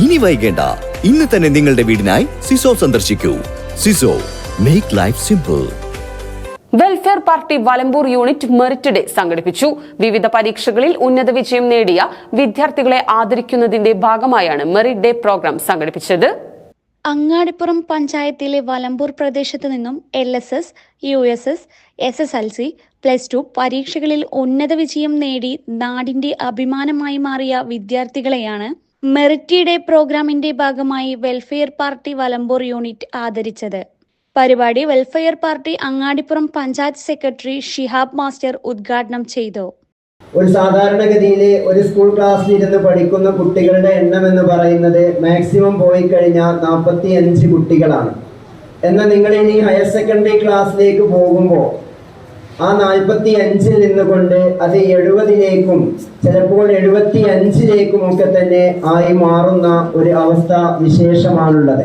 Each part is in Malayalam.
ഇനി വൈകേണ്ട, ഇന്ന് തന്നെ നിങ്ങളുടെ വീടിനായി സിസോ സന്ദർശിക്കൂ. സിസോ, make life simple. Welfare party Valambur unit merit day സംഘടിപ്പിച്ചു. വിവിധ പരീക്ഷകളിൽ ഉന്നത വിജയം നേടിയ വിദ്യാർത്ഥികളെ ആദരിക്കുന്നതിന്റെ ഭാഗമായാണ് മെറിറ്റ് ഡേ പ്രോഗ്രാം സംഘടിപ്പിച്ചത്. അങ്ങാടിപ്പുറം പഞ്ചായത്തിലെ വലമ്പൂർ പ്രദേശത്തു നിന്നും LSS, USS, SSLC, +2 പരീക്ഷകളിൽ ഉന്നത വിജയം നേടി നാടിന്റെ അഭിമാനമായി മാറിയ വിദ്യാർത്ഥികളെയാണ് മെറിറ്റ് ഡേ പ്രോഗ്രാമിന്റെ ഭാഗമായി വെൽഫെയർ പാർട്ടി വലമ്പൂർ യൂണിറ്റ് ആദരിച്ചത്. പരിപാടി Welfare Party Angadippuram panchayat secretary Shihab master ഉദ്ഘാടനം ചെയ്തു. ഒരു സാധാരണഗതിയിൽ ഒരു സ്കൂൾ ക്ലാസ്സിൽ ഇരുന്ന് പഠിക്കുന്ന കുട്ടികളുടെ എണ്ണം എന്ന് പറയുന്നത് മാക്സിമം പോയി കഴിഞ്ഞാൽ 45 കുട്ടികളാണ്. എന്നാൽ നിങ്ങൾ ഇനി ഹയർ സെക്കൻഡറി ക്ലാസ്സിലേക്ക് പോകുമ്പോൾ ആ 45-ൽ നിന്നുകൊണ്ട് അത് 70-ലേക്കും ചിലപ്പോൾ 75-ലേക്കും ഒക്കെ തന്നെ ആയി മാറുന്ന ഒരു അവസ്ഥ വിശേഷമാണുള്ളത്.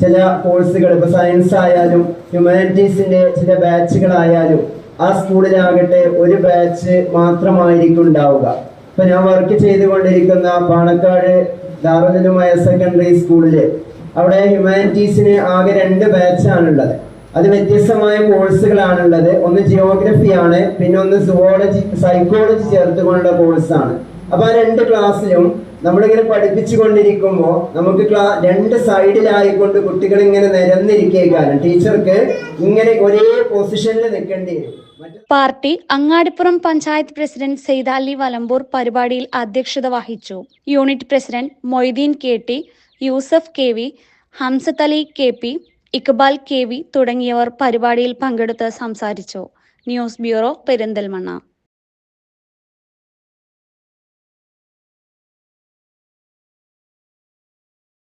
ചില കോഴ്സുകൾ, ഇപ്പോൾ സയൻസ് ആയാലും ഹ്യൂമാനിറ്റീസിന്റെ ചില ബാച്ചുകളായാലും ആ സ്കൂളിലാകട്ടെ ഒരു ബാച്ച് മാത്രമായിരിക്കും ഉണ്ടാവുക. ഇപ്പൊ ഞാൻ വർക്ക് ചെയ്തുകൊണ്ടിരിക്കുന്ന പാണക്കാട് ദാറുൽ ഹയർ സെക്കൻഡറി സ്കൂളില് അവിടെ ഹ്യൂമാനിറ്റീസിന് ആകെ 2 ബാച്ചാണുള്ളത്. അത് വ്യത്യസ്തമായ കോഴ്സുകളാണുള്ളത്. ഒന്ന് ജിയോഗ്രഫിയാണ്, പിന്നെ ഒന്ന് സുവോളജി, സൈക്കോളജി ചേർത്തുകൊണ്ടുള്ള കോഴ്സാണ്. അപ്പൊ ആ 2 ക്ലാസ്സിലും നമ്മളിങ്ങനെ പഠിപ്പിച്ചു കൊണ്ടിരിക്കുമ്പോൾ നമുക്ക് 2 സൈഡിലായിക്കൊണ്ട് കുട്ടികൾ ഇങ്ങനെ നിരന്നിരിക്കുകയാണ്. ടീച്ചർക്ക് ഇങ്ങനെ ഒരേ പൊസിഷനിൽ നിൽക്കേണ്ടി വരും. പാർട്ടി അങ്ങാടിപ്പുറം പഞ്ചായത്ത് പ്രസിഡന്റ് സെയ്ദാലി വലമ്പൂർ പരിപാടിയിൽ അധ്യക്ഷത വഹിച്ചു. Unit president Moideen KT, Yusuf KV, Hamsath Ali KP, Iqbal KV തുടങ്ങിയവർ പരിപാടിയിൽ പങ്കെടുത്ത് സംസാരിച്ചു. News bureau, Perinthalmanna.